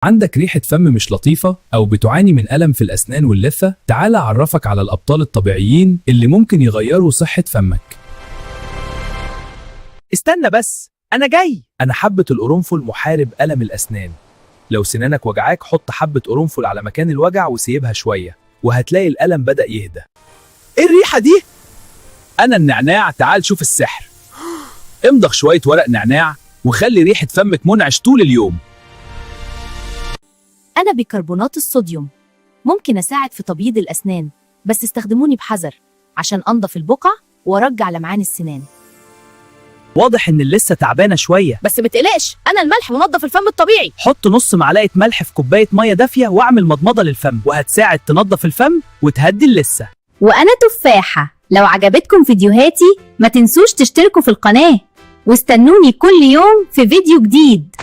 عندك ريحة فم مش لطيفة أو بتعاني من ألم في الأسنان واللثة؟ تعال أعرفك على الأبطال الطبيعيين اللي ممكن يغيروا صحة فمك. استنى بس، أنا جاي. أنا حبة القرنفل محارب ألم الأسنان. لو سنانك وجعاك حط حبة قرنفل على مكان الوجع وسيبها شوية وهتلاقي الألم بدأ يهدى. إيه الريحة دي؟ أنا النعناع، تعال شوف السحر. امضغ شوية ورق نعناع وخلي ريحة فمك منعش طول اليوم. أنا بيكربونات الصوديوم ممكن أساعد في تبييض الأسنان، بس استخدموني بحذر عشان أنضف البقع وأرجع لمعان السنان. واضح إن لسه تعبانة شوية. بس متقلقش، أنا الملح منظف الفم الطبيعي. حط نص معلقة ملح في كوباية مية دافية واعمل مضمضة للفم وهتساعد تنظف الفم وتهدي اللثة. وأنا تفاحة. لو عجبتكم فيديوهاتي ما تنسوش تشتركوا في القناة واستنوني كل يوم في فيديو جديد.